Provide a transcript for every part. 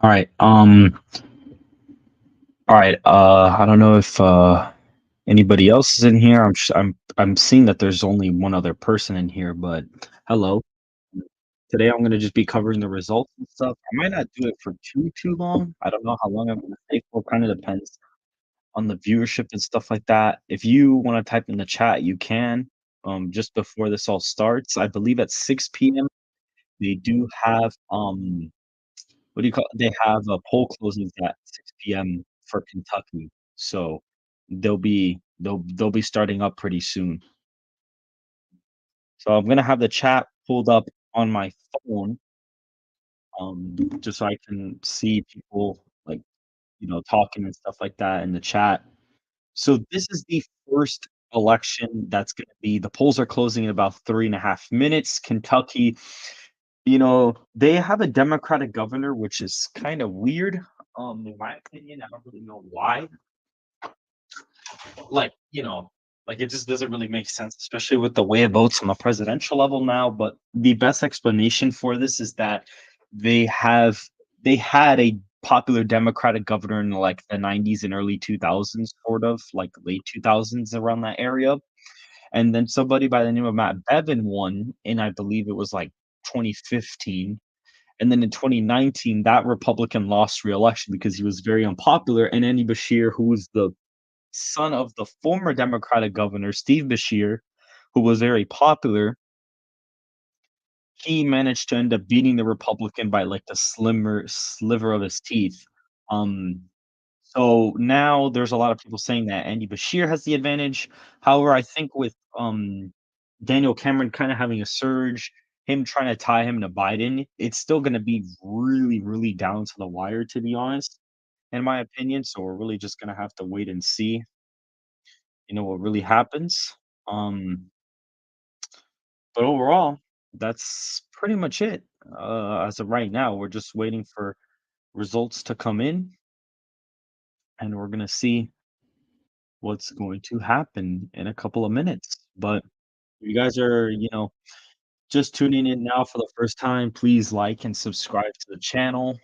All right. All right. I don't know if anybody else is in here. I'm seeing that there's only one other person in here, but hello. Today I'm gonna just be covering the results and stuff. I might not do it for too long. I don't know how long I'm gonna take for. Kind of depends on the viewership and stuff like that. If you want to type in the chat, you can. Just before this all starts, I believe at 6 p.m. they do have what do you call they have, poll closings at 6 p.m. for Kentucky, so they'll be starting up pretty soon. So I'm gonna have the chat pulled up on my phone, just so I can see people, like, talking and stuff like that in the chat. So this is the first election that's gonna be the polls are closing in about 3.5 minutes. Kentucky, they have a Democratic governor, which is kinda weird, in my opinion. I don't really know why. Like, it just doesn't really make sense, especially with the way it votes on the presidential level now. But the best explanation for this is that they have they had a popular Democratic governor in like the 90s and early 2000s, sort of like late 2000s around that area. And then somebody by the name of Matt Bevin won, and I believe it was like 2015. And then in 2019, that Republican lost re-election because he was very unpopular. And Andy Bashir, who was the son of the former Democratic governor, Steve Bashir, who was very popular, he managed to end up beating the Republican by like the slimmer sliver of his teeth. Um, so now there's a lot of people saying that Andy Bashir has the advantage. However, I think with Daniel Cameron kind of having a surge, him trying to tie him to Biden, it's still going to be really, really down to the wire, to be honest, in my opinion. So we're really just going to have to wait and see, what really happens. Um, but overall, that's pretty much it. As of right now, we're just waiting for results to come in, and we're gonna see what's going to happen in a couple of minutes. But if you guys are, just tuning in now for the first time, please like and subscribe to the channel.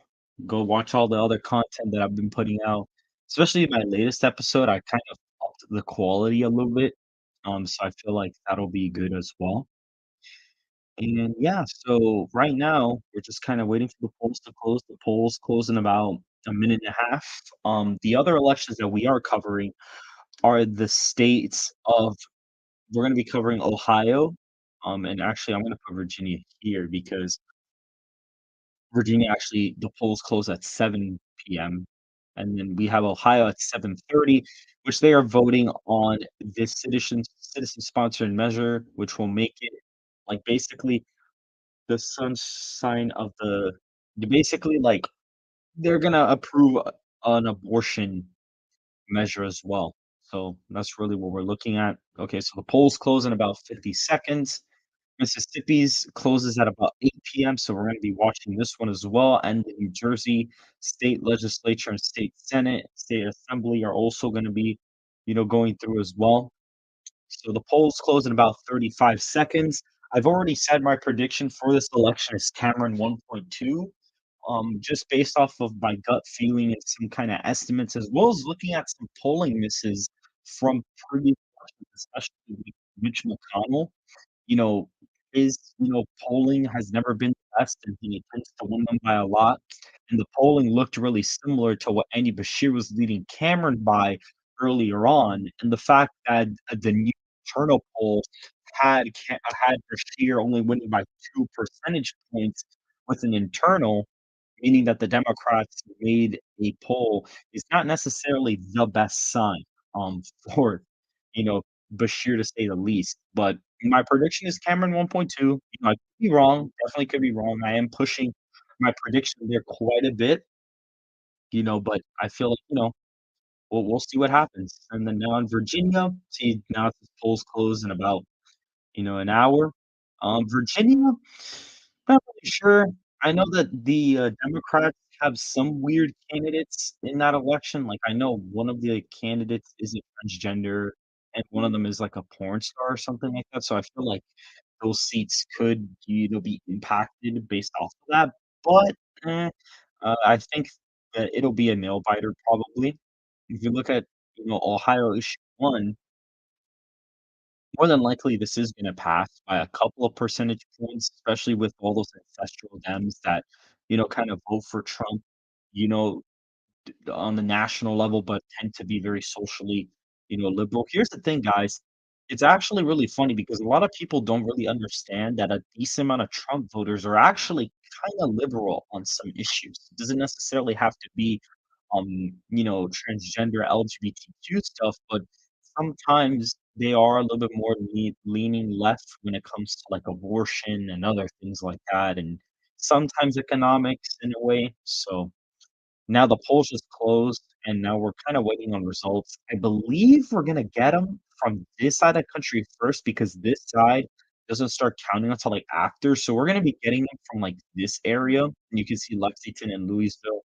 Go watch all the other content that I've been putting out, especially my latest episode. I kind of upped the quality a little bit, so I feel like that'll be good as well. And yeah, so right now we're just kind of waiting for the polls to close. The polls close in about a minute and a half. The other elections that we are covering are the states of we're going to be covering Ohio. And actually, I'm going to put Virginia here because Virginia actually the polls close at 7 p.m. And then we have Ohio at 7:30, which they are voting on this citizen sponsored measure, which will make it like basically the sunshine of basically, like, they're gonna approve an abortion measure as well. So that's really what we're looking at. Okay, so the polls close in about 50 seconds. Mississippi's closes at about 8 p.m., so we're gonna be watching this one as well. And the New Jersey state legislature and state senate, state assembly are also gonna be, going through as well. So the polls close in about 35 seconds. I've already said my prediction for this election is Cameron 1.2. Just based off of my gut feeling and some kind of estimates, as well as looking at some polling misses from previous elections, especially with Mitch McConnell. You know, his, polling has never been the best, and he tends to win them by a lot. And the polling looked really similar to what Andy Bashir was leading Cameron by earlier on. And the fact that the new internal poll had Bashir only winning by 2 percentage points with an internal, meaning that the Democrats made a poll, is not necessarily the best sign for you know Bashir, to say the least. But my prediction is Cameron 1.2. I could be wrong, definitely could be wrong. I am pushing my prediction there quite a bit, but I feel like, we'll see what happens. And then now in Virginia, see now the polls close in about an hour. Virginia, not really sure. I know that the Democrats have some weird candidates in that election. Like I know one of the candidates isn't transgender, and one of them is like a porn star or something like that. So I feel like those seats could be impacted based off of that. But I think that it'll be a nail biter probably. If you look at, Ohio issue 1, more than likely this is gonna pass by a couple of percentage points, especially with all those ancestral Dems that, kind of vote for Trump, you know, on the national level, but tend to be very socially, liberal. Here's the thing, guys. It's actually really funny because a lot of people don't really understand that a decent amount of Trump voters are actually kinda liberal on some issues. It doesn't necessarily have to be, transgender LGBTQ stuff, but sometimes they are a little bit more leaning left when it comes to, like, abortion and other things like that, and sometimes economics in a way, so now the polls just closed, and now we're kinda waiting on results. I believe we're gonna get them from this side of the country first because this side doesn't start counting until, like, after, so we're gonna be getting them from, like, this area, and you can see Lexington and Louisville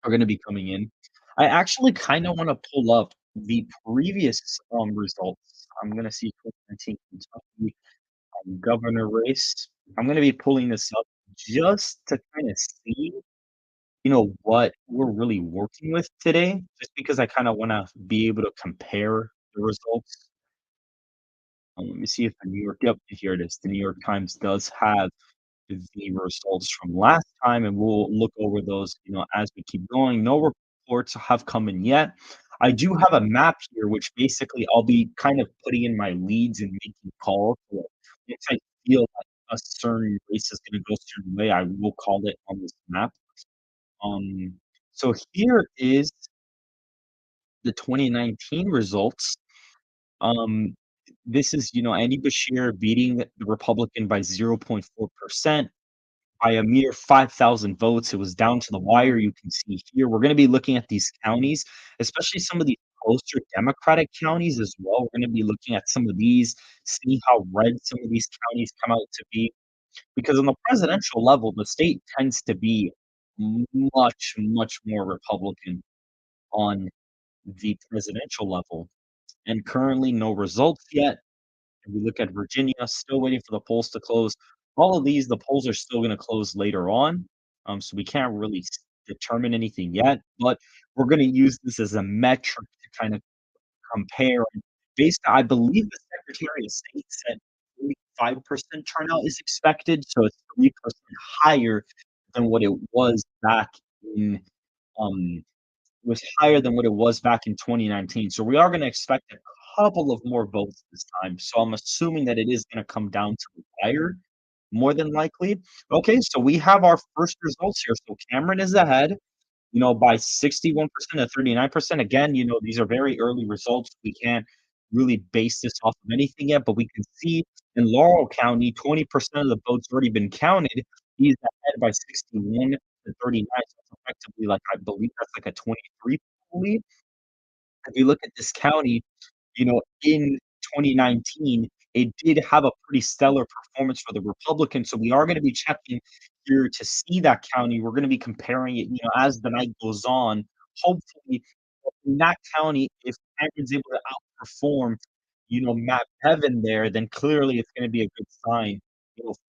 are gonna be coming in. I actually kinda wanna pull up the previous, results. I'm gonna see 2019 Kentucky, governor race. I'm gonna be pulling this up just to kinda see what we're really working with today, just because I kinda wanna be able to compare the results. Let me see if the New York yep, here it is. The New York Times does have the results from last time, and we'll look over those, as we keep going. No reports have come in yet. I do have a map here, which basically I'll be kind of putting in my leads and making calls. So if I feel like a certain race is gonna go a certain way, I will call it on this map. Um, so here is the 2019 results. Um, this is, Andy Bashir beating the Republican by 0.4% by a mere 5,000 votes. It was down to the wire. You can see here. We're going to be looking at these counties, especially some of these closer Democratic counties as well. We're going to be looking at some of these, see how red some of these counties come out to be. Because on the presidential level, the state tends to be much, much more Republican on the presidential level, and currently no results yet. If we look at Virginia, still waiting for the polls to close. All of these, the polls are still gonna close later on, so we can't really determine anything yet, but we're gonna use this as a metric to kind of compare. And based I believe the Secretary of State said 45% turnout is expected, so it's 3% higher than what it was back in, um was higher than what it was back in 2019. So we are gonna expect a couple of more votes this time. So I'm assuming that it is gonna come down to the wire more than likely. Okay, so we have our first results here. So Cameron is ahead, by 61% to 39%. Again, these are very early results. We can't really base this off of anything yet, but we can see in Laurel County, 20% of the votes already been counted. He's ahead by 61 to 39. So it's effectively like I believe that's like a 23 lead. If you look at this county, in 2019, it did have a pretty stellar performance for the Republicans, so we are gonna be checking here to see that county. We're gonna be comparing it, as the night goes on. Hopefully, in that county, if Cameron's able to outperform, Matt Bevin there, then clearly it's gonna be a good sign,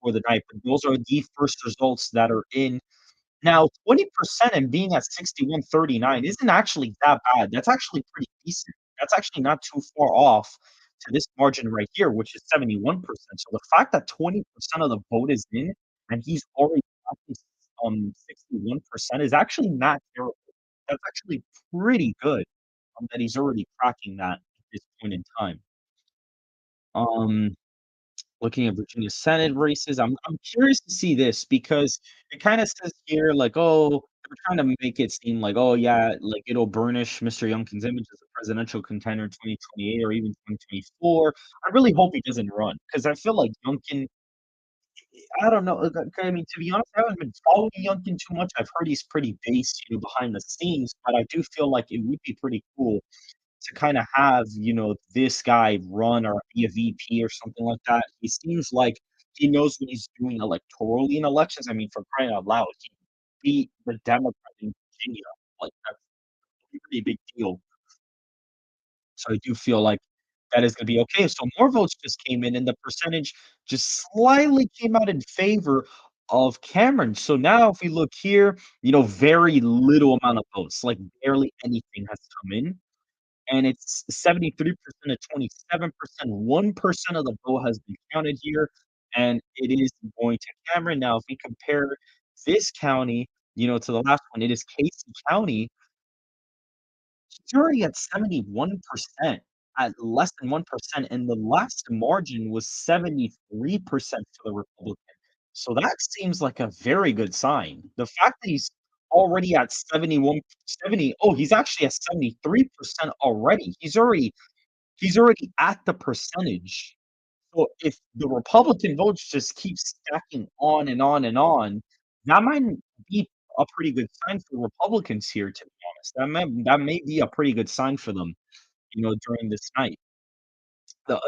for the night. But those are the first results that are in. Now, 20% and being at 61-39 isn't actually that bad. That's actually pretty decent. That's actually not too far off to this margin right here, which is 71%. So the fact that 20% of the vote is in and he's already at this, 61% is actually not terrible. That's actually pretty good, that he's already cracking that at this point in time. Um Looking at Virginia Senate races, I'm curious to see this because it kinda says here, like, "Oh," they're trying to make it seem like, "Oh, yeah, like, it'll burnish Mr. Youngkin's image as a presidential contender in 2028 or even 2024." I really hope he doesn't run because I feel like Youngkin I don't know, I mean, to be honest, I haven't been following Youngkin too much. I've heard he's pretty based, behind the scenes, but I do feel like it would be pretty cool to kinda have, this guy run or be a VP or something like that. He seems like he knows what he's doing electorally in elections. I mean, for crying out loud, he beat the Democrat in Virginia. Like, that's a pretty big deal. So I do feel like that is gonna be okay. So more votes just came in, and the percentage just slightly came out in favor of Cameron. So now if we look here, very little amount of votes, like barely anything has come in, and it's 73% to 27%. 1% of the vote has been counted here, and it is going to Cameron. Now, if we compare this county, to the last one, it is Casey County. He's already at 71%, at less than 1%, and the last margin was 73% for the Republican. So that seems like a very good sign. The fact that he's already at he's actually at 73% already. He's already at the percentage. So if the Republican votes just keep stacking on and on and on, that might be a pretty good sign for Republicans here, to be honest. That may be a pretty good sign for them, during this night.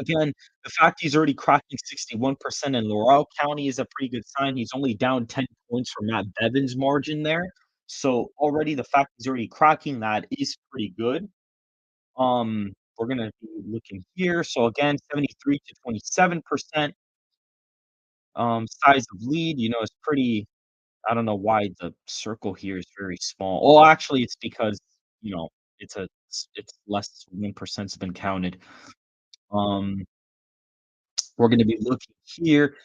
Again, the fact he's already cracking 61% in Laurel County is a pretty good sign. He's only down 10 points from Matt Bevin's margin there. So already the fact he's already cracking that is pretty good. We're gonna be looking here. So again, 73 to 27%. Size of lead, is pretty. I don't know why the circle here is very small. Well, actually, it's because, you know, it's less 1%'s been counted. Um, we're gonna be looking here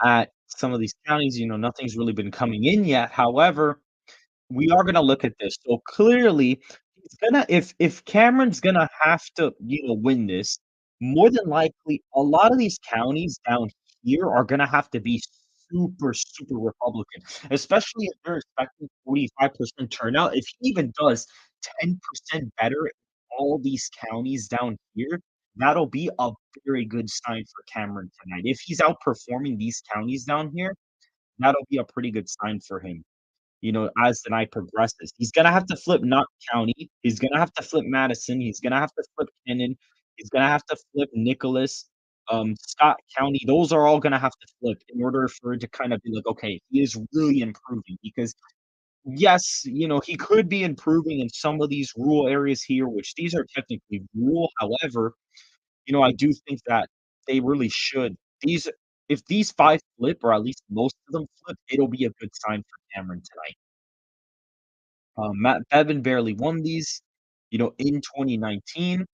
at some of these counties, nothing's really been coming in yet. However, we are gonna look at this. So clearly, he's gonna if Cameron's gonna have to, win this, more than likely, a lot of these counties down here are gonna have to be super, super Republican, especially if they're expecting 45% turnout. If he even does 10% better in all these counties down here, that'll be a very good sign for Cameron tonight. If he's outperforming these counties down here, that'll be a pretty good sign for him, as the night progresses. He's gonna have to flip Knott County, he's gonna have to flip Madison, he's gonna have to flip Kennon, he's gonna have to flip Nicholas, Scott County. Those are all gonna have to flip in order for it to kind of be like, "Okay, he is really improving," because, yes, he could be improving in some of these rural areas here, which these are technically rural. However, I do think that they really should. These If these 5 flip, or at least most of them flip, it'll be a good sign for Cameron tonight. Matt Bevin barely won these, in 2019.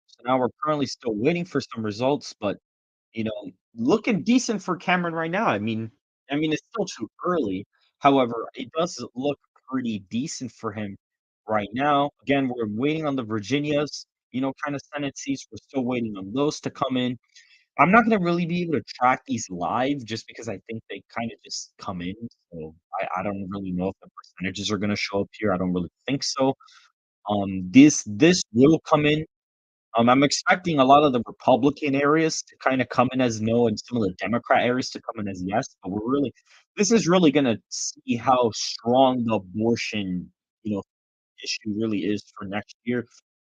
So now we're currently still waiting for some results, but, looking decent for Cameron right now. I mean, it's still too early. However, it does look pretty decent for him right now. Again, we're waiting on the Virginias, kind of Senate seats. We're still waiting on those to come in. I'm not gonna really be able to track these live just because I think they kinda just come in, so I don't really know if the percentages are gonna show up here. I don't really think so. This will come in. I'm expecting a lot of the Republican areas to kinda come in as no, and some of the Democrat areas to come in as yes, but this is really gonna see how strong the abortion, you know, issue really is for next year.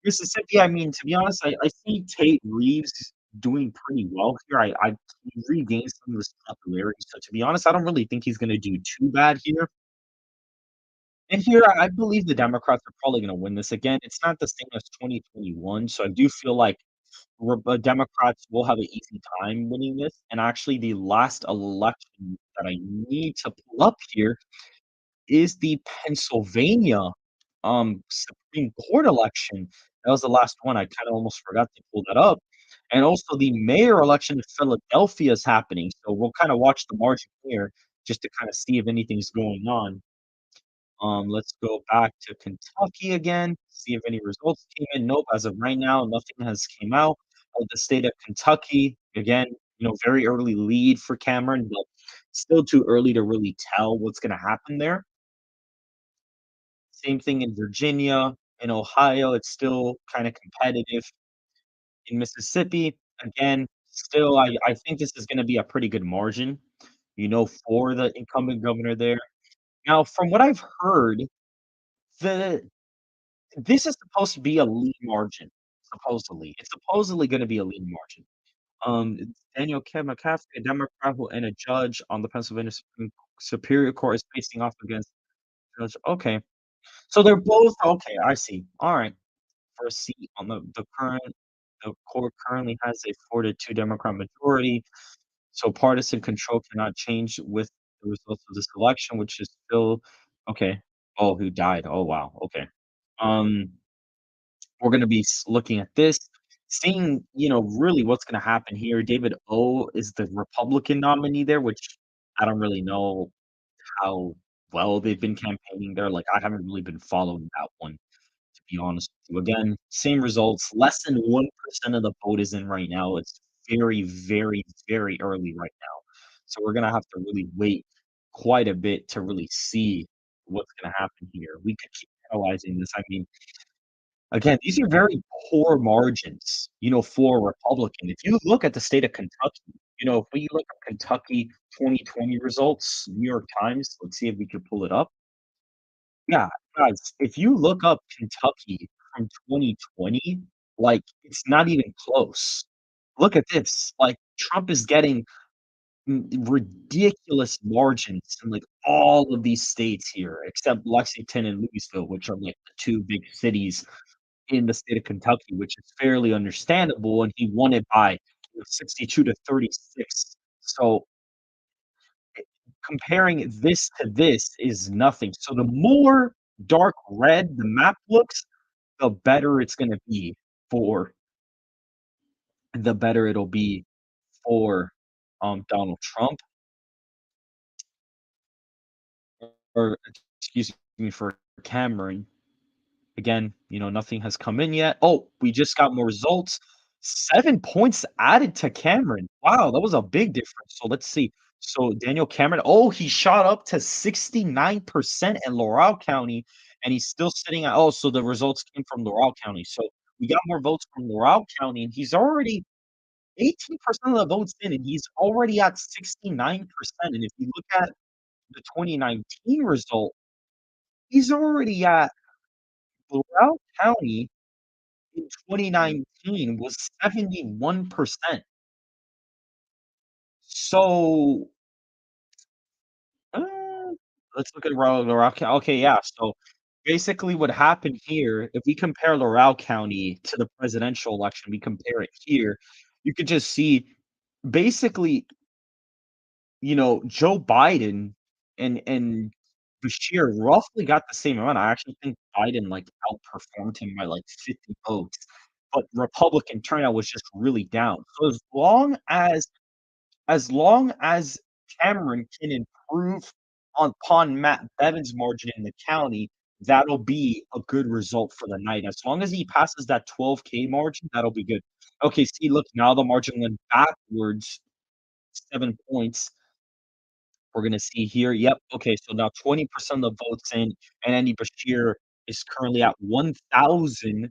Mississippi, I mean, to be honest, I see Tate Reeves doing pretty well here. He regained some of his popularity, so to be honest, I don't really think he's gonna do too bad here. And here, I believe the Democrats are probably gonna win this again. It's not the same as 2021, so I do feel like Democrats will have an easy time winning this. And actually, the last election that I need to pull up here is the Pennsylvania, Supreme Court election. That was the last one. I kinda almost forgot to pull that up. And also the mayor election in Philadelphia is happening, so we'll kinda watch the margin here just to kinda see if anything's going on. Let's go back to Kentucky again, see if any results came in. Nope, as of right now, nothing has came out of the state of Kentucky. Again, very early lead for Cameron, but still too early to really tell what's gonna happen there. Same thing in Virginia. In Ohio, it's still kinda competitive. In Mississippi, again, still, I think this is gonna be a pretty good margin, for the incumbent governor there. Now, from what I've heard, the this is supposed to be a lean margin, supposedly. It's supposedly gonna be a lean margin. It's Daniel McCaffrey, a Democrat who and a judge on the Pennsylvania Superior Court is facing off against Judge. Okay. So they're both okay, I see. Alright. For a seat on the court currently has a 4 to 2 Democrat majority, so partisan control cannot change with the results of this election, which is still okay. Oh, who died? Oh, wow, okay. Um, we're gonna be looking at this, seeing, really what's gonna happen here. David O is the Republican nominee there, which I don't really know how well they've been campaigning there. Like, I haven't really been following that one, to be honest with you. Again, same results. Less than 1% of the vote is in right now. It's very, very, very early right now. So we're gonna have to really wait quite a bit to really see what's gonna happen here. We could keep analyzing this. I mean, again, these are very poor margins, for a Republican. If you look at the state of Kentucky, if we look at Kentucky 2020 results, New York Times, let's see if we could pull it up. Yeah, guys, if you look up Kentucky from 2020, like, it's not even close. Look at this, like, Trump is getting ridiculous margins in, like, all of these states here, except Lexington and Louisville, which are, like, the 2 big cities in the state of Kentucky, which is fairly understandable, and he won it by, 62 to 36. So, comparing this to this is nothing. So the more dark red the map looks, the better it's gonna be for the better it'll be for, Donald Trump, or excuse me, for Cameron. Again, nothing has come in yet. Oh, we just got more results. 7 points added to Cameron. Wow, that was a big difference. So let's see. So Daniel Cameron, oh, he shot up to 69% in Laurel County, and he's still sitting at, oh, so the results came from Laurel County. So we got more votes from Laurel County, and he's already 18% of the votes in, and he's already at 69%. And if you look at the 2019 result, he's already at Laurel County in 2019 was 71%. So, uh, let's look at Laurel County. Okay, yeah, so basically what happened here, if we compare Laurel County to the presidential election, we compare it here, you could just see basically, Joe Biden and Bashir roughly got the same amount. I actually think Biden, like, outperformed him by, like, 50 votes, but Republican turnout was just really down. So as long as Cameron can improve upon Matt Bevin's margin in the county, that'll be a good result for the night. As long as he passes that 12K margin, that'll be good. Okay, see, look, now the margin went backwards 7 points. We're gonna see here, yep, okay, so now 20% of the votes in, and Andy Bashir is currently at 1,000.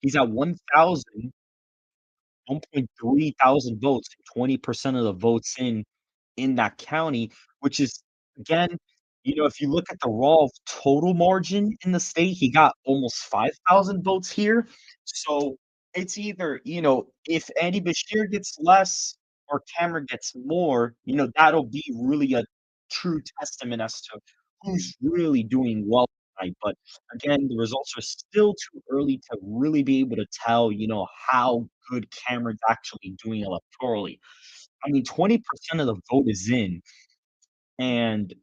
He's at 1.3 thousand votes, 20% of the votes in that county, which is, again, if you look at the raw total margin in the state, he got almost 5,000 votes here. So it's either, if Andy Bashir gets less or Cameron gets more, that'll be really a true testament as to who's really doing well tonight. But again, the results are still too early to really be able to tell, how good Cameron's actually doing electorally. I mean, 20% of the vote is in, and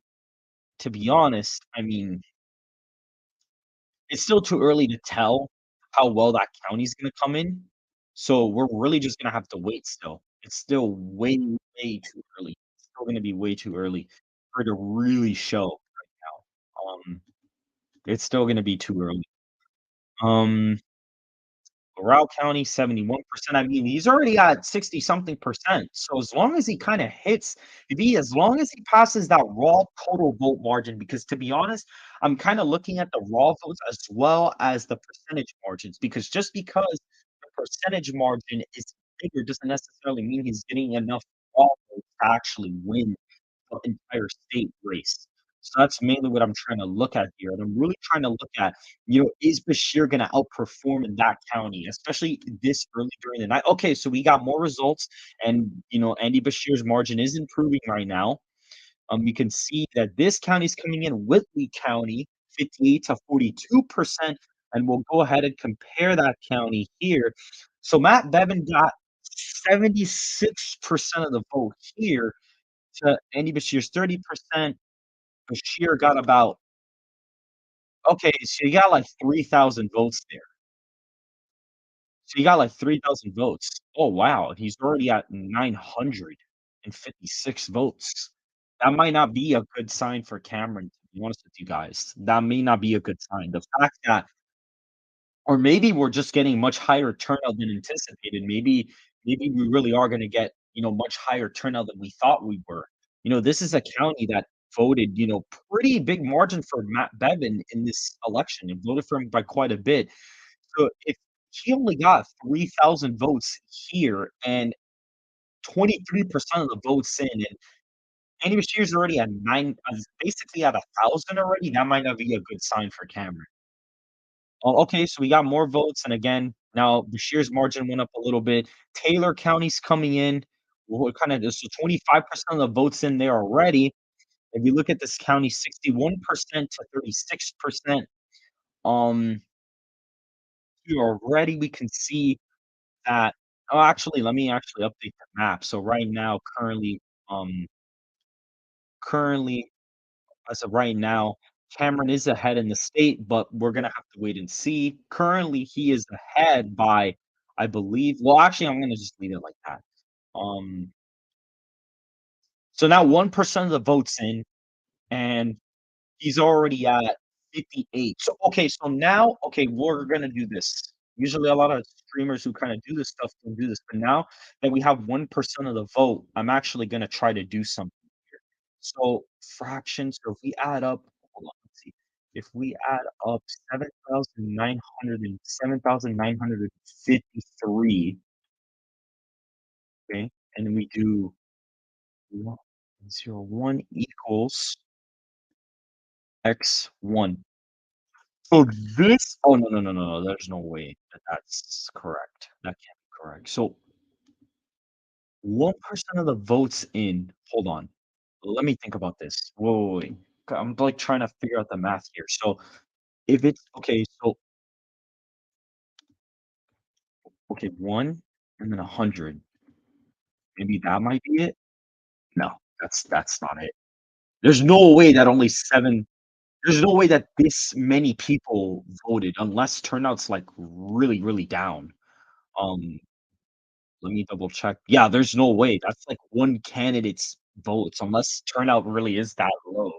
to be honest, I mean, it's still too early to tell how well that county's gonna come in, so we're really just gonna have to wait still. It's still way, way too early. It's still gonna be way too early for it to really show right now. It's still gonna be too early. Um Doral County, 71%. I mean, he's already at 60 something percent. So as long as he kind of hits, as long as he passes that raw total vote margin, because to be honest, I'm kind of looking at the raw votes as well as the percentage margins, because just because the percentage margin is bigger doesn't necessarily mean he's getting enough raw votes to actually win the entire state race. So that's mainly what I'm trying to look at here. And I'm really trying to look at, is Bashir going to outperform in that county, especially this early during the night? Okay, so we got more results, and Andy Bashir's margin is improving right now. You can see that this county is coming in, Whitley County, 58 to 42%, and we'll go ahead and compare that county here. So Matt Bevin got 76% of the vote here, to Andy Bashir's 30%. Bashir got about okay, so you got, like, 3,000 votes there. So you got, like, 3,000 votes. Oh, wow, he's already at 956 votes. That might not be a good sign for Cameron, to be honest with you guys. That may not be a good sign. The fact that or maybe we're just getting much higher turnout than anticipated. Maybe we really are gonna get, much higher turnout than we thought we were. This is a county that voted, pretty big margin for Matt Bevin in this election and voted for him by quite a bit. So if he only got 3,000 votes here and 23% of the votes in, and Andy Bashir's already at basically at 1,000 already, that might not be a good sign for Cameron. Oh, okay, so we got more votes, and again, now Bashir's margin went up a little bit. Taylor County's coming in. What kinda so 25% of the votes in there already. If you look at this county, 61% to 36%. Um, Here already we can see that actually, let me actually update the map. So right now, um, currently, as of right now, Cameron is ahead in the state, but we're gonna have to wait and see. Currently, he is ahead by, I believe well, actually, I'm gonna just leave it like that. Um, so now 1% of the votes in, and he's already at 58. So, okay, so now okay, we're gonna do this. Usually a lot of streamers who kinda do this stuff don't do this, but now that we have 1% of the vote, I'm actually gonna try to do something here. So, fractions, so if we add up hold on, let's see. If we add up 7,953, okay, and we do 1 equals X1. So this oh, no, no, no, no, no, there's no way that that's correct. That can't be correct. So 1% of the votes in hold on. Let me think about this. Wait, wait, wait. I'm, like, trying to figure out the math here. So if it's okay, so okay, 1 and then 100. Maybe that might be it? No, that's not it. There's no way that only 7 there's no way that this many people voted unless turnout's, like, really, really down. Um Let me double check. Yeah, there's no way. That's like 1 candidate's votes unless turnout really is that low.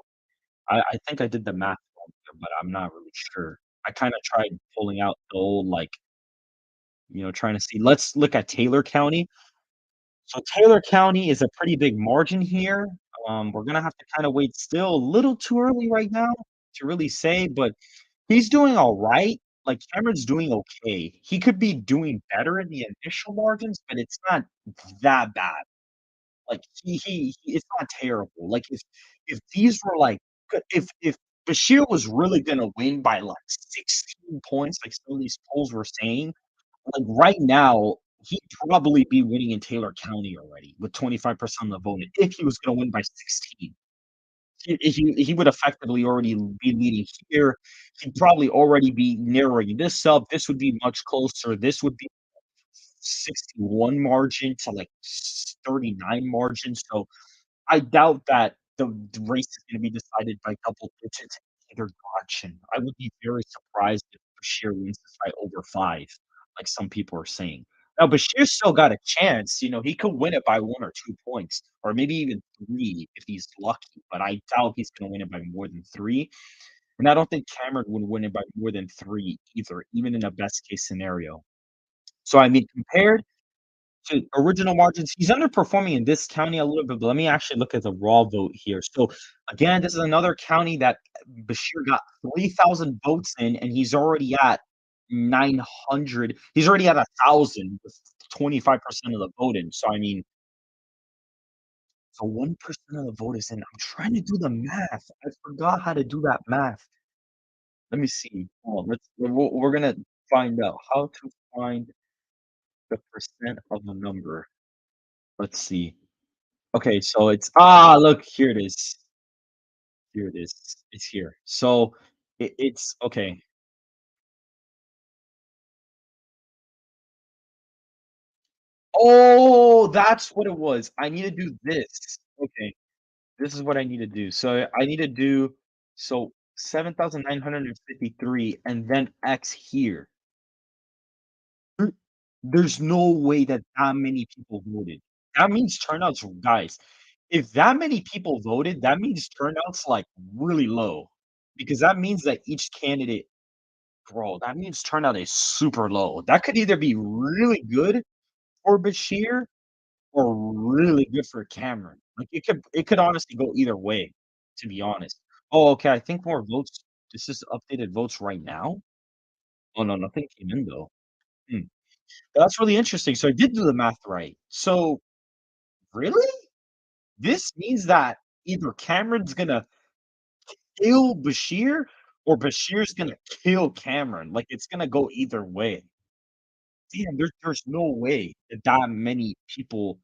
I think I did the math wrong there, but I'm not really sure. I kinda tried pulling out the old, like, trying to see let's look at Taylor County. So Taylor County is a pretty big margin here. We're gonna have to kinda wait still a little too early right now to really say, but he's doing alright. Like, Cameron's doing okay. He could be doing better in the initial margins, but it's not that bad. Like, it's not terrible. Like, if these were, like if Bashir was really gonna win by, like, 16 points, like some of these polls were saying, like, right now, he'd probably be winning in Taylor County already with 25% of the vote if he was gonna win by 16. He would effectively already be leading here. He'd probably already be narrowing this up. This would be much closer. This would be 61 margin to, like, 39 margin, so I doubt that the race is gonna be decided by double digits in either direction. I would be very surprised if Bashir wins this by over 5, like some people are saying. Now Bashir's still got a chance, he could win it by 1 or 2 points, or maybe even 3 if he's lucky, but I doubt he's gonna win it by more than 3, and I don't think Cameron would win it by more than 3 either, even in a best case scenario. So, I mean, compared to original margins, he's underperforming in this county a little bit, but let me actually look at the raw vote here. So, again, this is another county that Bashir got 3,000 votes in, and he's already at 900 he's already at 1,000 with 25% of the vote in. So, I mean, so 1% of the vote is in. I'm trying to do the math. I forgot how to do that math. Let me see. Hold on, we're gonna find out how to find the percent of a number. Let's see. Okay, so look, here it is. Here it is. It's here. So it's okay. Oh, that's what it was. I need to do this. Okay. this is what I need to do. So I need to do so 7,953 and then X here. There there's no way that that many people voted. That means turnouts guys, if that many people voted, that means turnout's, like, really low, because that means that each candidate bro, that means turnout is super low. That could either be really good for Bashir or really good for Cameron. Like, it could honestly go either way, to be honest. Oh, okay, I think more votes this is updated votes right now? Oh, no, nothing came in, though. Hmm. That's really interesting. So I did do the math right. So really? This means that either Cameron's gonna kill Bashir or Bashir's gonna kill Cameron. Like, it's gonna go either way. Damn, there's no way that that many people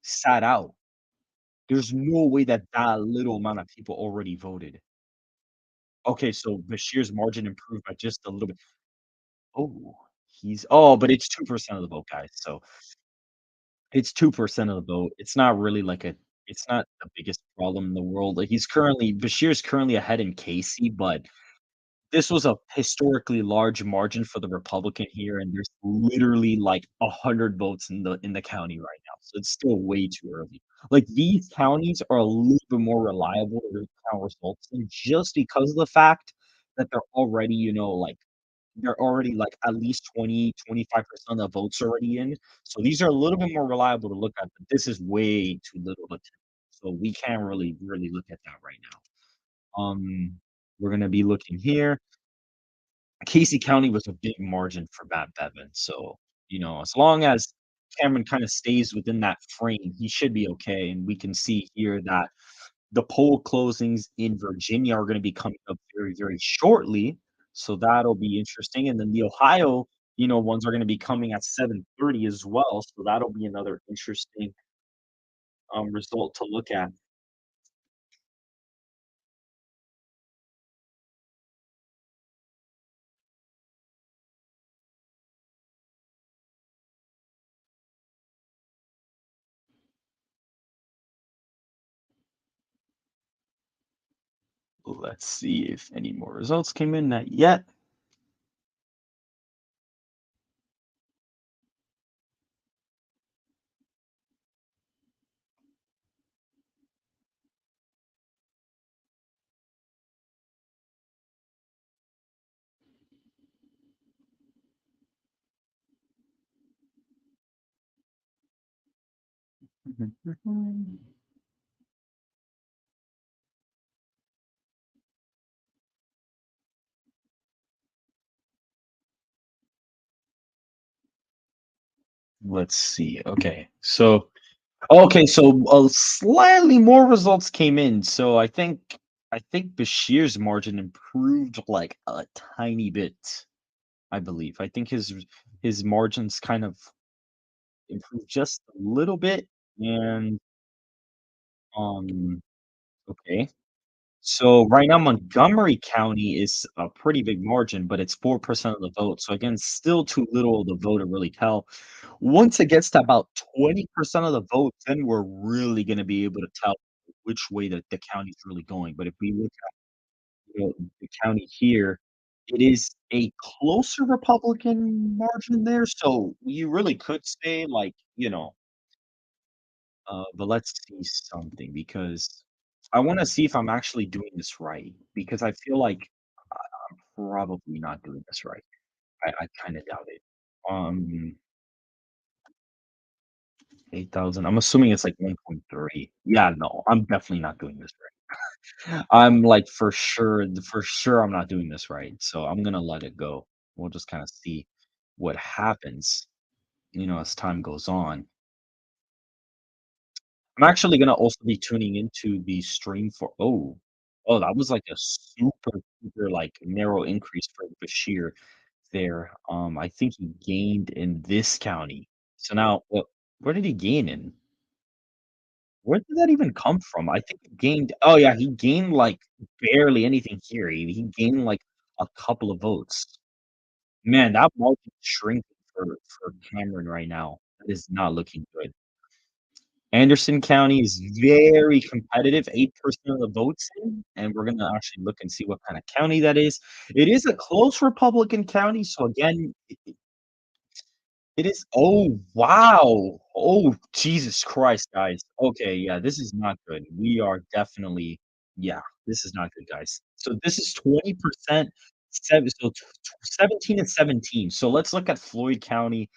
sat out. There's no way that that little amount of people already voted. Okay, so Bashir's margin improved by just a little bit. Oh, but it's 2% of the vote, guys, so it's 2% of the vote. It's not really like a it's not the biggest problem in the world. Like, Bashir's currently ahead in Casey, but this was a historically large margin for the Republican here, and there's literally, like, 100 votes in the county right now, so it's still way too early. Like, these counties are a little bit more reliable to count results, and just because of the fact that they're already, like, at least 25% of the votes already in, so these are a little bit more reliable to look at, but this is way too little to tell, so we can't really look at that right now. We're gonna be looking here. Casey County was a big margin for Matt Bevin, so, as long as Cameron kinda stays within that frame, he should be okay, and we can see here that the poll closings in Virginia are gonna be coming up very, very shortly, so that'll be interesting, and then the Ohio, ones are gonna be coming at 7:30 as well, so that'll be another interesting, result to look at. Let's see if any more results came in, not yet. Let's see, so slightly more results came in. So I think Bashir's margin improved like a tiny bit, I believe. I think his margins kind of improved just a little bit. And um okay. So right now Montgomery County is a pretty big margin, but it's 4% of the vote. So again, still too little of the vote to really tell. Once it gets to about 20% of the vote, then we're really gonna be able to tell which way that the county's really going. But if we look at, the county here, it is a closer Republican margin there, so you really could say, like, but let's see something because I wanna see if I'm actually doing this right, because I feel like I'm probably not doing this right. I kinda doubt it. Um, 8,000, I'm assuming it's like 1.3. Yeah, no, I'm definitely not doing this right. I'm like for sure I'm not doing this right, so I'm gonna let it go. We'll just kinda see what happens, as time goes on. I'm actually gonna also be tuning into the stream for that was like a super, super, like, narrow increase for Bashir there. I think he gained in this county. So now where did he gain in? Where did that even come from? I think he gained he gained, like, barely anything here. He gained, like, a couple of votes. Man, that margin's shrinking for Cameron right now. That is not looking good. Anderson County is very competitive, 8% of the votes in, and we're gonna actually look and see what kinda county that is. It is a close Republican county, so again, it is oh, wow! Oh, Jesus Christ, guys. Okay, yeah, this is not good. We are definitely yeah, this is not good, guys. So this is 20%, 17 and 17. So let's look at Floyd County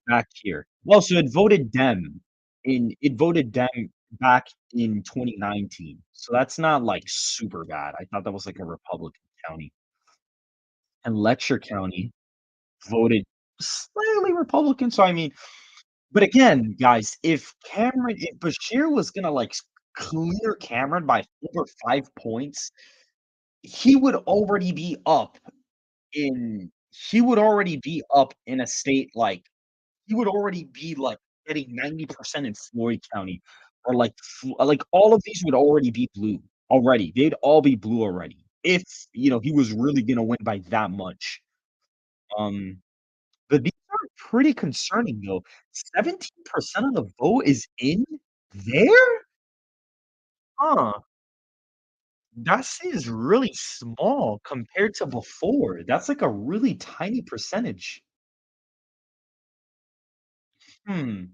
back here. Well, so it voted Dem back in 2019. So that's not, like, super bad. I thought that was, like, a Republican county. And Letcher County voted slightly Republican, so I mean but again, guys, if Bashir was gonna, like, clear Cameron by over 5 points, he would already be up he would already be up in a state like he would already be, like, getting 90% in Floyd County or, like, all of these would already be blue already. They'd all be blue already if, he was really gonna win by that much. Um, but these are pretty concerning, though. 17% of the vote is in there? Huh. That seems really small compared to before. That's, like, a really tiny percentage. Hmm.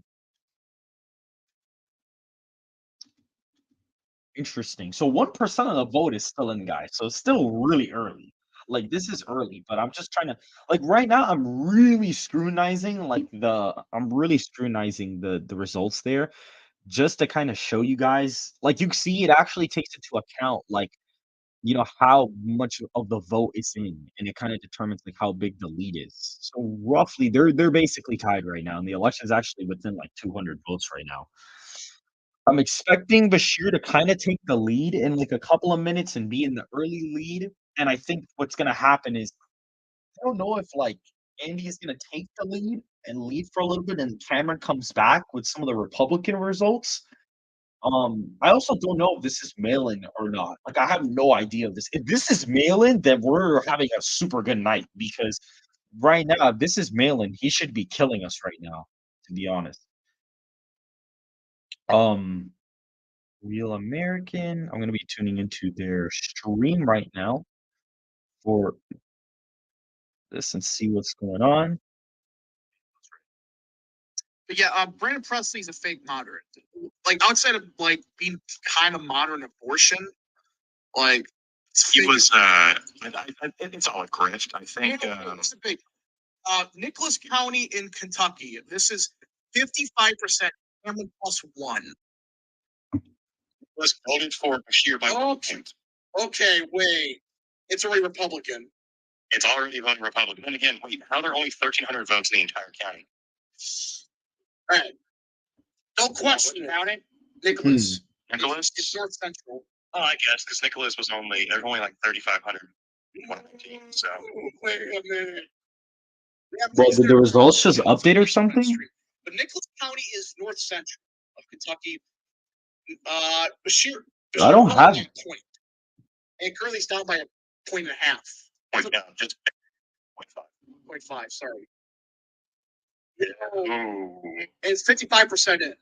Interesting. So 1% of the vote is still in, guys, so it's still really early. Like, this is early, but I'm just trying to like, right now, I'm really scrutinizing the results there just to kinda show you guys like, you see it actually takes into account, like, how much of the vote is in, and it kinda determines, like, how big the lead is. So, roughly, they're basically tied right now, and the election is actually within, like, 200 votes right now. I'm expecting Bashir to kinda take the lead in, like, a couple of minutes and be in the early lead, and I think what's gonna happen is I don't know if, like, Andy is gonna take the lead and lead for a little bit, and Cameron comes back with some of the Republican results. I also don't know if this is mail-in or not. Like, I have no idea of this. If this is mail-in, then we're having a super good night because right now, if this is mail-in, he should be killing us right now, to be honest. Um Real American. I'm gonna be tuning into their stream right now for this and see what's going on. But yeah, Brandon Presley's a fake moderate. Like outside of like being kind of modern abortion, like he was. It's all a grift. I think. It's a big. Nicholas County in Kentucky. This is 55%. Cameron plus one. Was voted for Bashir by Okay, wait. It's already Republican. It's already voted Republican. And again, wait, how are there only 1,300 votes in the entire county? All right. No question. Nicholas. Nicholas? It's North Central. Oh, I guess because Nicholas was there's only like 3,500. So Wait a minute. Well, did the results just update or something? But Nicholas County is North Central of Kentucky. Bashir I don't have a point. And currently it's down by a point and a half. Just 0.5. 0.5, sorry. Ooh. It's 55% in.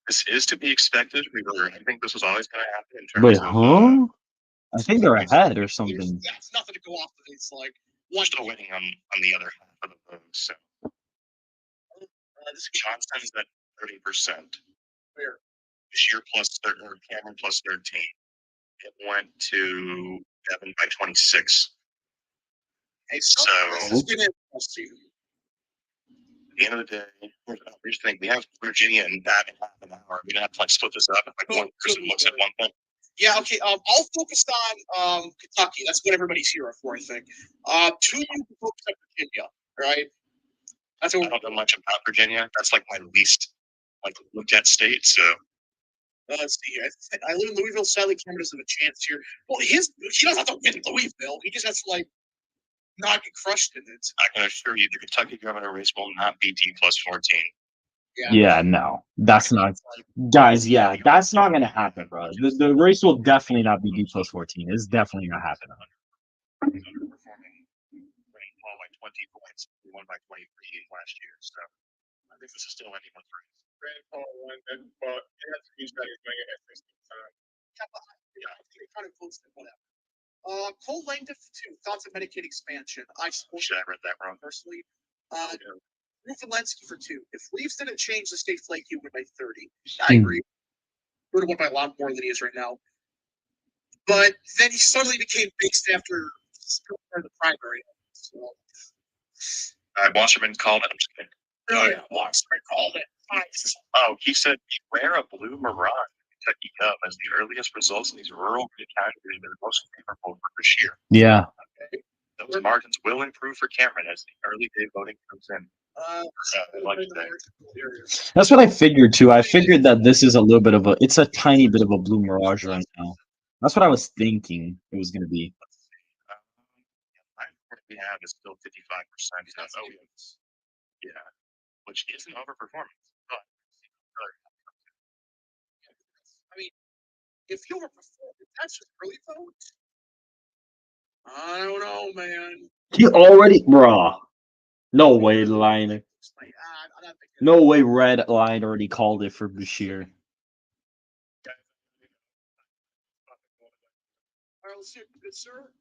This is to be expected. I think this was always going to happen in Wait, terms of. I think they're ahead or something. Yeah, it's nothing to go off of. It's like we're still waiting on the other half of the votes. So this Johnson's at 30%. Where? Bashir or Cameron plus 13. It went to Devin by 26. Hey, so this is gonna interesting. At the end of the day, here's the thing: we have Virginia and that in half an hour. We're gonna have to like split this up. Like one person looks at one thing. Yeah, okay. I'll focus on Kentucky. That's what everybody's here for, I think. Two you focus on Virginia, right? That's what I don't know much about Virginia. That's like my least looked at state. So let's see. I live in Louisville. Sadly, Cameron doesn't have a chance here. Well, he doesn't have to win Louisville. He just has to not get crushed in it. I can assure you, the Kentucky governor race will not be D plus 14. Yeah, no, that's not, guys. Yeah, that's not gonna happen, bro. The race will definitely not be D plus 14. It's definitely not happening. Underperforming, by 20 points. We won by 23 last year, so I think this is still anybody's race. I think it kind of close to whatever. Cole Langdon for 2. Thoughts on Medicaid expansion? I support Shit, I read that wrong. personally. Ruf Valensky for 2. If Reeves didn't change the state flag, he would have made 30. I agree. Would have won by a lot more than he is right now. But then he suddenly became based after the primary. So, Wasserman called it. I'm just kidding. oh yeah, Wasserman called it. Nice. Oh, he said, beware a blue Maran Kentucky Cub as the earliest results in these rural counties have been the most favorable for Bashir. Yeah. Okay. Those margins will improve for Cameron as the early day voting comes in. Like that. That's what I figured too. I figured that this is a little bit of it's a tiny bit of a blue mirage right now. That's what I was thinking it was going to be. We have is still 55%. Yeah, which isn't overperformance. But I mean, if you overperform, if that's just early vote, I don't know, man. He already, bruh. No way, line. No way, Red Line already called it for Bashir. All right, let's see it, good sir.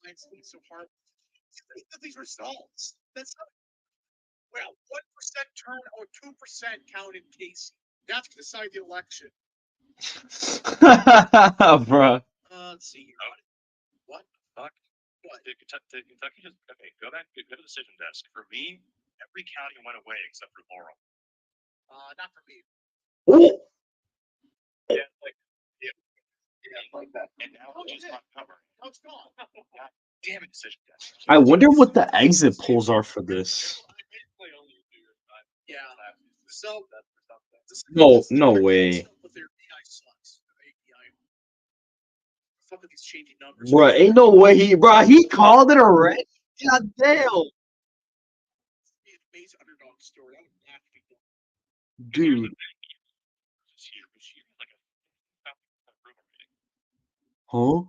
It's so hard. Think of these results. That's not, well, 1% turn or 2% count in Casey. That's to decide the election. Bruh. Let's see here. What the fuck? What? Did Kentucky just okay? Go to the decision desk. For me, every county went away except for Laurel. Not for me. Oh. Yeah, like that. And now it's just Montgomery. No, it's gone. God damn it, decision desk. I wonder what the exit polls are for this. Yeah. So No way. Fuck with these changing numbers. Bruh, ain't no way he called it already. God damn. Amazing underdog story. I would have to be Dude. Huh?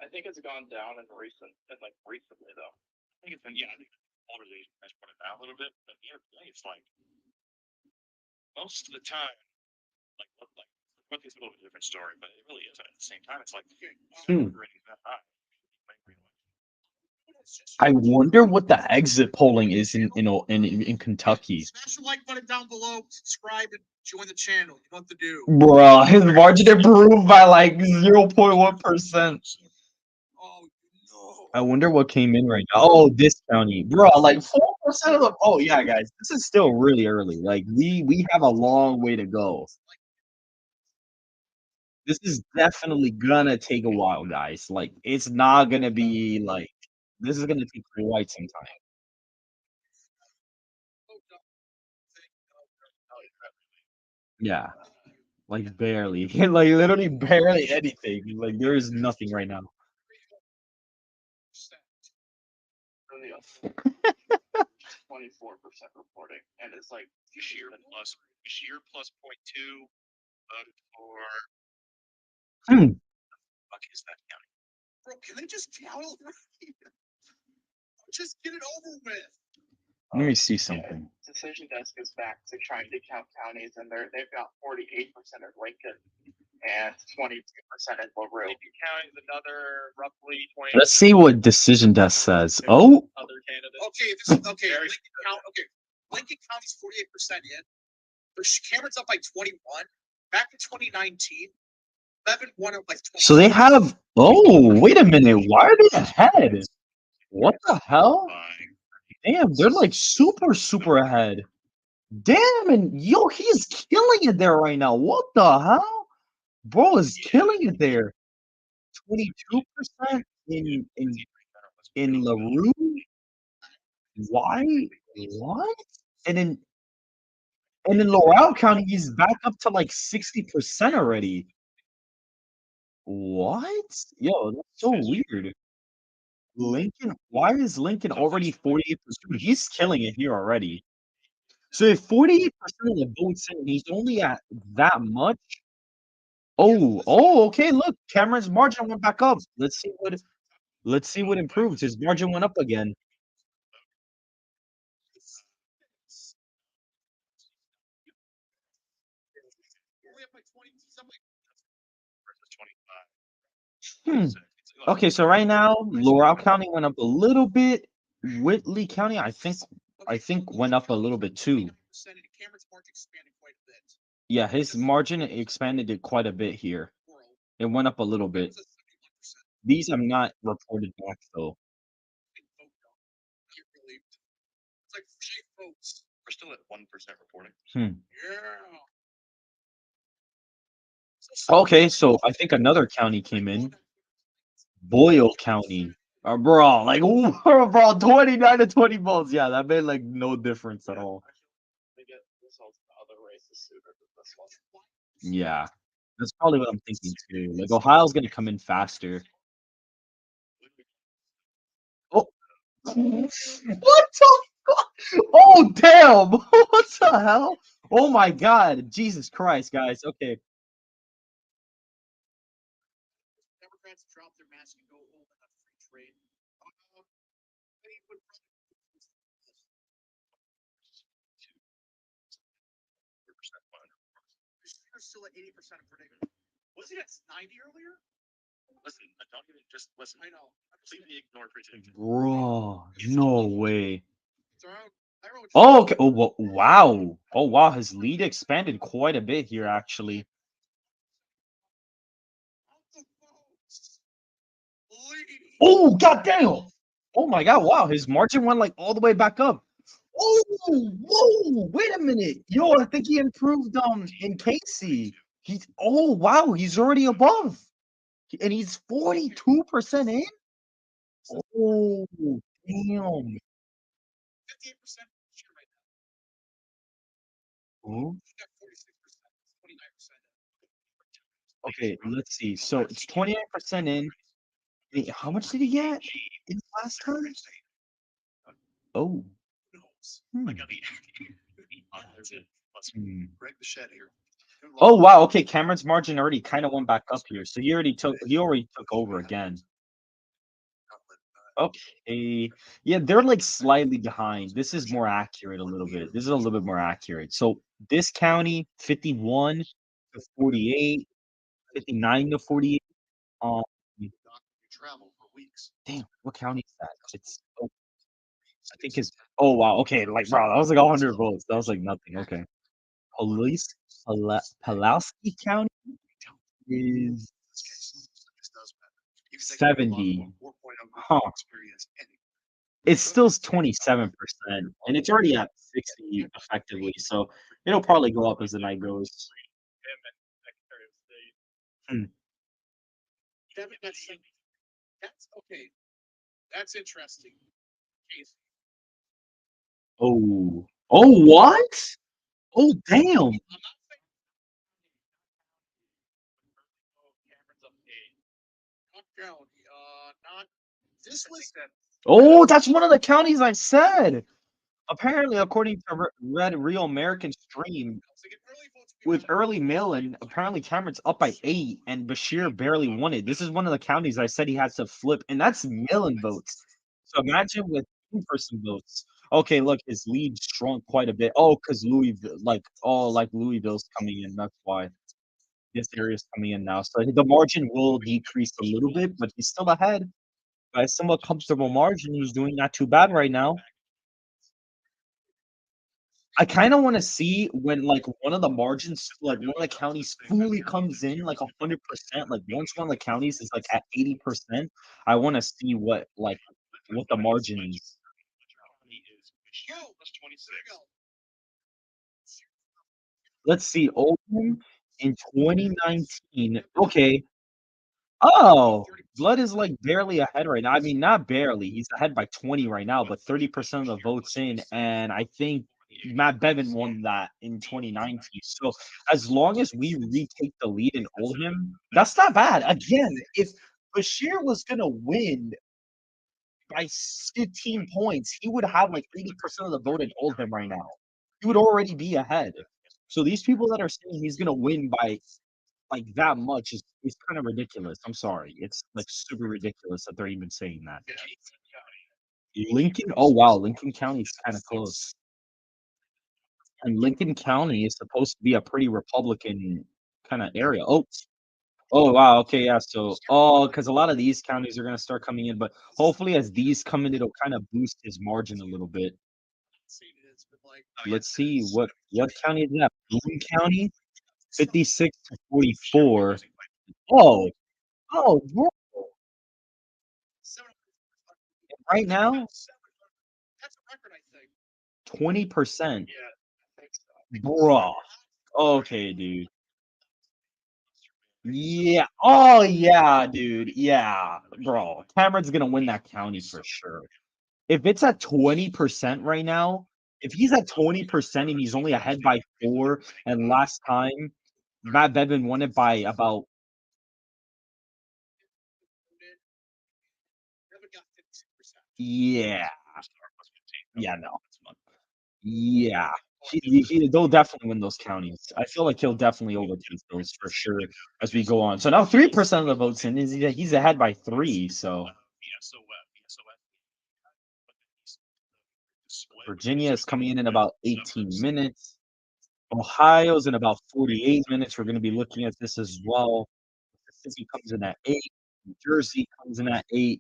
I think it's gone down recently though. I think it's been I think polarization has put it down a little bit, but it's like most of the time, what these people have a different story, but it really isn't. At the same time, it's like ratings that high. I wonder what the exit polling is in Kentucky. Smash the like button down below, subscribe, and join the channel. You know what to do. Bruh, his margin improved by like 0.1%. Oh no. I wonder what came in right now. Oh, this county. Bruh, like 4% of the oh yeah, guys. This is still really early. Like we have a long way to go. This is definitely gonna take a while, guys. Like it's not gonna be like this is gonna take quite some time. Yeah. Like barely. Like literally barely anything. Like there is nothing right now. 24% reporting, and it's like Bashir plus 0.2 voted for. Fuck is that county? Bro, can they just count already? Just get it over with. Let me see something. Decision desk is back to trying to count counties, and they've got 48% of Lincoln and 22% in LaRue. Lincoln County is another roughly 20. Let's see what decision desk says. Oh. Other candidates. Okay, this is okay. Lincoln County's 48% in. But Cameron's up by 21. Back in 2019, 11 won up by 20. So they have. Oh, wait a minute. Why are they ahead? What the hell? Damn, they're like super ahead. Damn, and yo, he's killing it there right now. What the hell? Bro is killing it there. 22% in LaRue. Why? What? And in Laurel County, he's back up to like 60% already. What? Yo, that's so weird. Lincoln, why is Lincoln already 48%? He's killing it here already. So if 48% of the votes in, he's only at that much. Oh, okay. Look, Cameron's margin went back up. Let's see what. Let's see what improves. His margin went up again. Only up by 20. Somebody versus 25. Hmm. Okay, so right now, Laurel County went up a little bit. Whitley County, I think went up a little bit too. percentage. Cameron's margin expanded quite a bit. Yeah, his margin expanded it quite a bit here. World. It went up a little bit. It's at 71%. These I'm not reported back though. Big vote, though. Not really. It's like 8 votes. We're still at 1% reporting. Hmm. Yeah. Okay, so I think another county came in. Boyle County. Bro, like bro, 29 to 20 votes. Yeah, that made like no difference at all. They get results in other races sooner than this one. Yeah. That's probably what I'm thinking too. Like Ohio's gonna come in faster. Oh, what the fuck? Oh damn! What the hell? Oh my god! Jesus Christ, guys. Okay. Democrats drop their mask and go home and have free trade. They would You're still at 80% of prediction. Was he at 90 earlier? Listen, I don't even just listen. I know. Completely ignore prediction. Bro, no way. So I wrote Oh, okay. Oh, wow. Oh, wow. His lead expanded quite a bit here, actually. Oh, goddamn. Oh my god. Wow. His margin went like all the way back up. Oh, whoa. Wait a minute. Yo, I think he improved in Casey. Oh wow, he's already above. And he's 42% in? Oh, damn. 58% share right now. Oh, He got 46%. 29%. okay, let's see. So it's 29% in. Wait, how much did he get in last time? Oh. Who knows? Hmm. Hmm. Greg the Shed here. Oh wow, okay, Cameron's margin already kind of went back up here. So he already took over again. Okay. Yeah, they're like slightly behind. This is more accurate a little bit. This is a little bit more accurate. So this county 51 to 48, 59 to 48. Um Travel for weeks. damn, what county is that? It's I think it's oh wow, okay, like bro, that was like 100 votes. That was like nothing. Okay. Police Pulaski County is 70. Huh. It's still 27%, and it's already at 60 effectively, so it'll probably go up as the night goes. Hmm. Kevin, that's okay. That's interesting. Case. Oh. Oh, what? Oh, damn. I'm not saying not county. Not this was Oh, that's one of the counties I said. Apparently, according to Red Real American Stream, with early mail-in, apparently Cameron's up by 8, and Bashir barely won it. This is one of the counties I said he has to flip, and that's mail-in votes. So imagine with in-person votes. Okay, look, his lead shrunk quite a bit. Oh, because Louisville, like Louisville's coming in. That's why this area is coming in now. So the margin will decrease a little bit, but he's still ahead by a somewhat comfortable margin. He's doing not too bad right now. I kinda wanna see when, like, one of the margins like, one of the counties fully comes in, like, 100%, like, once one of the counties is, like, at 80%, I wanna see what the margin is. Let's see, Oldham in 2019 okay. Oh, Blood is, like, barely ahead right now. I mean, not barely, he's ahead by 20 right now, but 30% of the votes in, and I think Matt Bevin won that in 2019. So, as long as we retake the lead in Oldham, that's not bad. Again, if Bashir was gonna win by 15 points, he would have, like, 80% of the vote in Oldham right now. He would already be ahead. So these people that are saying he's gonna win by like that much is kind of ridiculous. I'm sorry. It's like super ridiculous that they're even saying that. Lincoln? Oh wow, Lincoln County is kind of close. And Lincoln County is supposed to be a pretty Republican kind of area. Oh, oh wow. Okay, yeah. So, oh, because a lot of these counties are gonna start coming in, but hopefully, as these come in, it'll kind of boost his margin a little bit. Let's see what county is that? Boone County, 56 to 44. Oh, oh, bro. Right now, That's a record, I think. 20%. Yeah, I think so. Bro. Okay, dude. Yeah. Oh, yeah, dude. Yeah, bro. Cameron's gonna win that county for sure. If it's at 20% right now, if he's at 20% and he's only ahead by 4, and last time Matt Bevin won it by about Never got 56%. yeah. Yeah, no. Yeah. They'll definitely win those counties. I feel like he'll definitely overtake those for sure as we go on. So now 3% of the votes in is he's ahead by 3, so Virginia is coming in about 18 minutes. Ohio's in about 48 minutes. We're going to be looking at this as well. Mississippi comes in at 8. New Jersey comes in at 8.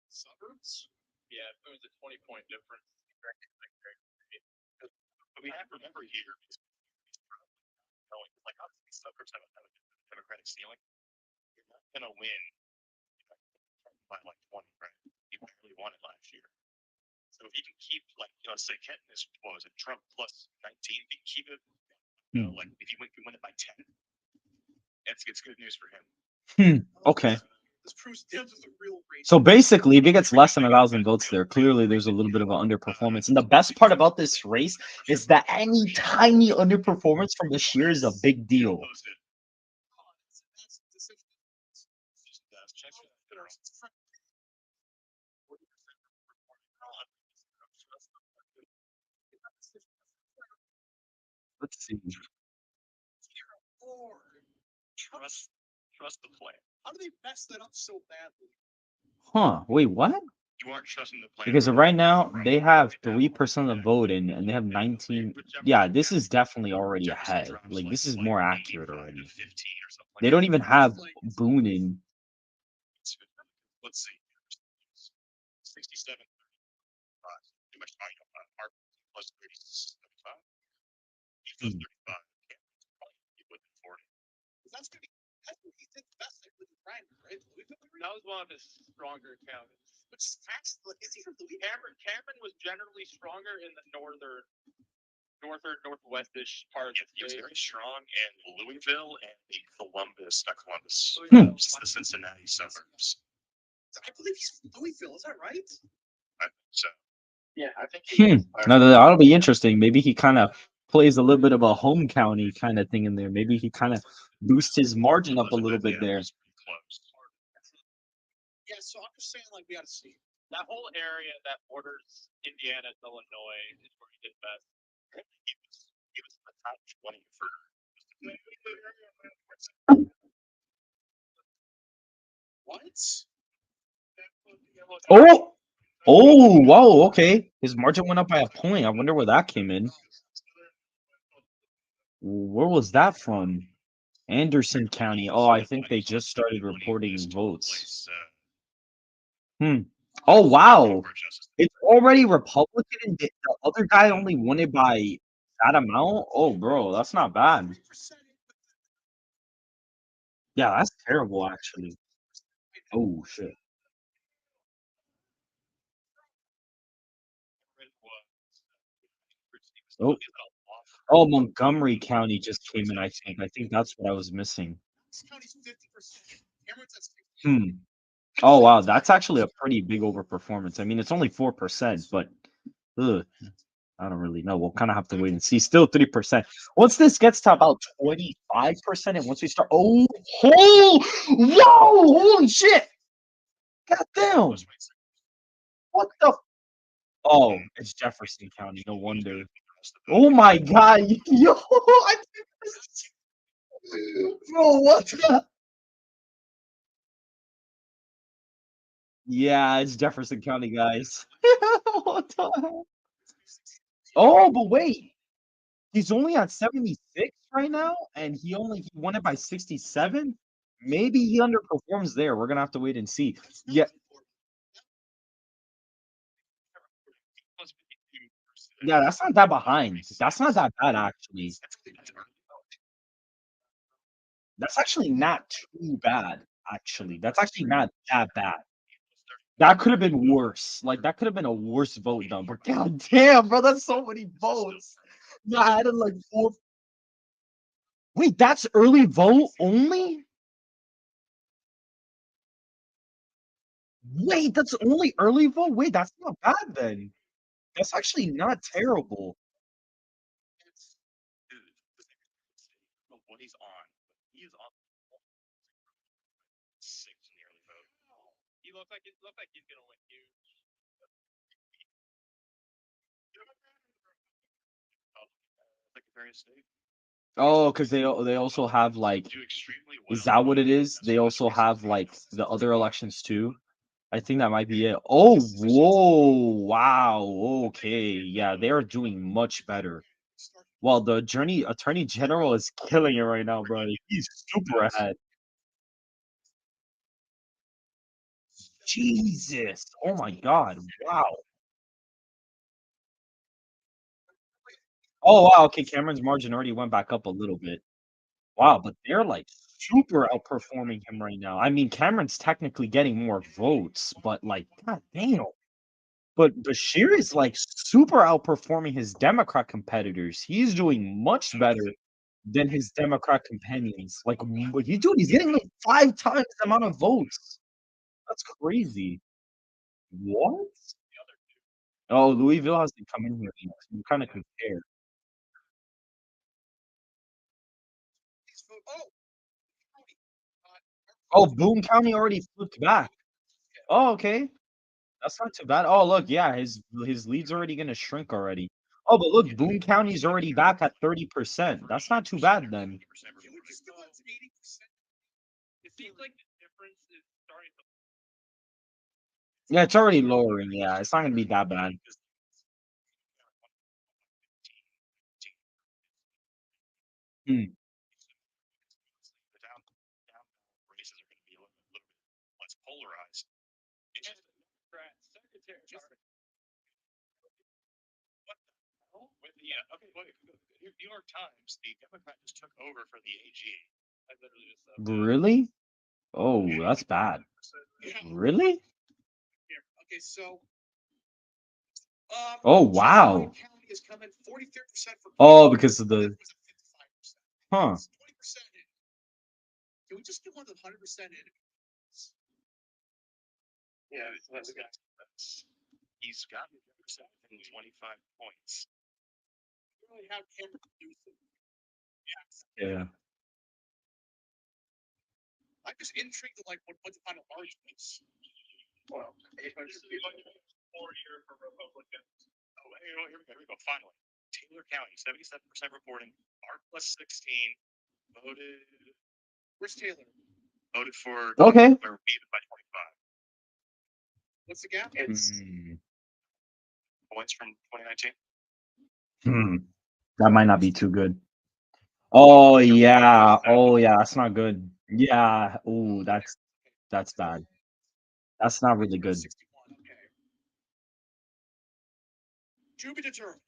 Suburbs? Yeah, if it was a 20-point difference. But we have to remember here, like obviously suburbs have a Democratic ceiling. You're not gonna win by like 20, right? You barely won it last year. So if you can keep like say Kenton is what was it, Trump plus 19, if you can keep it, like if you win it by 10, it's good news for him. Okay. This proves Dibs is a real race. So basically, if he gets less than 1,000 votes there, clearly there's a little bit of an underperformance. And the best part about this race is that any tiny underperformance from the shear is a big deal. Let's see. Trust the plan. How do they mess that up so badly? Huh. Wait, what? You aren't trusting the plan. Because right now they have 3% of the vote and they have 19. Yeah, this is definitely already ahead. Like this is more accurate already. They don't even have Boone in. Let's see. 67. Too much plus 35. He 35. That's gonna be he did the best with the primary, right? That was one of his stronger counties. But is he from Louisville? Cameron was generally stronger in the northwestish part of the state. He was very strong in Louisville and the Columbus, the Cincinnati suburbs. I believe he's from Louisville. Is that right? I think so. Yeah, I think. Now that'll be interesting. Maybe he kind of plays a little bit of a home county kind of thing in there. Maybe he kind of boosts his margin up a little bit there. Yeah, so I'm just saying, like, we got to see. That whole area that borders Indiana and Illinois is where he did best. He was the top 20 for. What? Oh, oh, wow, okay. His margin went up by a point. I wonder where that came in. Where was that from? Anderson County. Oh, I think they just started reporting votes. Oh, wow. It's already Republican and the other guy only won it by that amount? Oh, bro, that's not bad. Yeah, that's terrible, actually. Oh, shit. Oh. Oh, Montgomery County just came in, I think. I think that's what I was missing. This county's 50%. Oh, wow. That's actually a pretty big overperformance. I mean, it's only 4%, but ugh, I don't really know. We'll kind of have to wait and see. Still 3%. Once this gets to about 25%, and once we start, oh, whoa, holy shit. God damn. What the? Oh, it's Jefferson County. No wonder. Oh my God. Yo, Bro, what the? Yeah, it's Jefferson County, guys. What the hell? Oh, but wait. He's only at 76 right now, and he won it by 67. Maybe he underperforms there. We're gonna have to wait and see. Yeah, yeah, that's not that behind. That's not that bad, actually. That's actually not too bad, actually. That's actually not that bad. That could have been worse. Like, that could have been a worse vote number. God damn, bro, that's so many votes. Yeah, I had like four. Wait, that's early vote only? Wait, that's only early vote? Wait, that's not bad then. That's actually not terrible. What he's on. He's on 6 in the early vote. He looks like he's gonna win huge. Secretary of State. Oh, because they also have like, Do extremely well. is that what it is? They also have like the other elections too. I think that might be it. Oh, whoa, wow, okay, yeah, they are doing much better. Well, the attorney general is killing it right now, bro. He's super ahead. Jesus, oh my God, wow. Oh wow, okay, Cameron's margin already went back up a little bit. Wow, but they're like super outperforming him right now. I mean, Cameron's technically getting more votes, but like, god damn. But Bashir is like super outperforming his Democrat competitors. He's doing much better than his Democrat companions. Like, he's getting like 5 times the amount of votes. That's crazy. What? Oh, Louisville has to come in here. We kind of compare. Oh, Boone County already flipped back. Oh, okay. That's not too bad. Oh, look, yeah, his lead's already gonna shrink already. Oh, but look, Boone County's already back at 30%. That's not too bad then. It seems like the difference is starting to. Yeah, it's already lowering. Yeah, it's not gonna be that bad. Hmm. The down races are going to be a little bit less polarized. It's just Secretary. What the hell? Okay, wait. New York Times, the Democrat just took over for the AG. I literally just said that. Really? Oh, that's bad. Really? Okay, so Oh, wow. County is coming 43% for Oh, because of the 55%. huh. 20% in. Can we just get one of the 100% in? Yeah, he's got 25 points. We really have Cameron producing. Yeah. I'm just intrigued at like what the final margin is. Well, this is 4-year for Republicans. Oh, here we go. Finally, Taylor County, 77% reporting. R plus 16 voted. Where's Taylor? Voted for. Okay. Or even by 25. What's the gap? It's Hmm. points from 2019. That might not be too good. Oh yeah. Oh yeah. That's not good. Yeah. Oh, that's bad. That's not really good. 61. Okay. To be determined.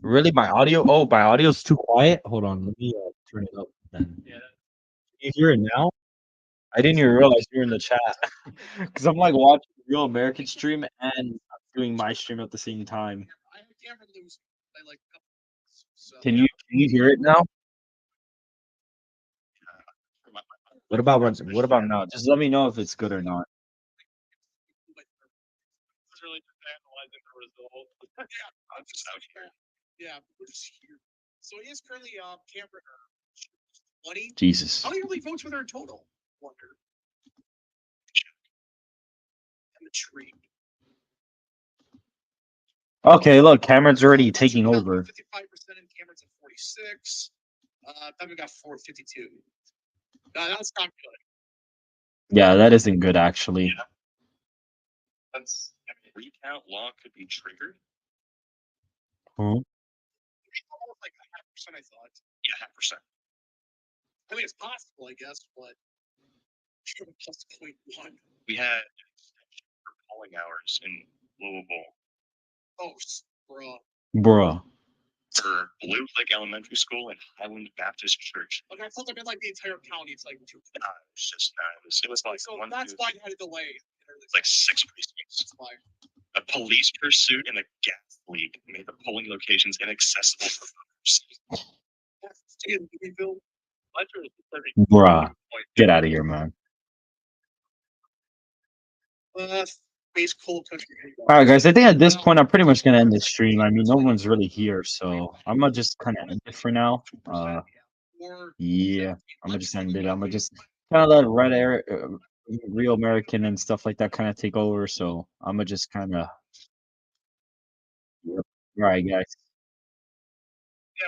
Really, my audio? Oh, my audio's too quiet. Hold on, let me turn it up. Then Yeah. can you hear it now? I didn't even realize you were in the chat because I'm like watching Real American stream and I'm doing my stream at the same time. I had Cameron lose by like a couple. So. Can you hear it now? What about now? Just let me know if it's good or not. Really just analyzing the result. I'm just out here. Yeah, we're just here. So he is currently Cameron 20. Jesus. How many early votes were there in total? Wonder. And the tree. Okay, look, Cameron's already taking over. 55% and Cameron's at 46. Batman got 452. No, that's not good. Yeah, that isn't good actually. Yeah. That's recount law could be triggered. Hmm. Like 0.5%, I thought. Yeah, 0.5%. I mean, it's possible, I guess, but plus 0.1. We had for polling hours in Louisville. Oh, bruh. Bruh. For Blue Lake Elementary School and Highland Baptist Church. Okay, I thought they meant like the entire county. It's like two. Nah, it was just it was like so one. that's why it had a delay. It's like 6 precincts. That's why. A police pursuit and a gas leak made the polling locations inaccessible for voters. Bruh. Get out of here, man. Base cold country. All right, guys. I think at this point, I'm pretty much gonna end this stream. I mean, no one's really here, so I'm gonna just kind of end it for now. Yeah, I'm gonna just end it. I'm gonna just kind of let Red Air, Real American, and stuff like that kind of take over. So I'm gonna just kind of. Yep. All right, guys. Yeah,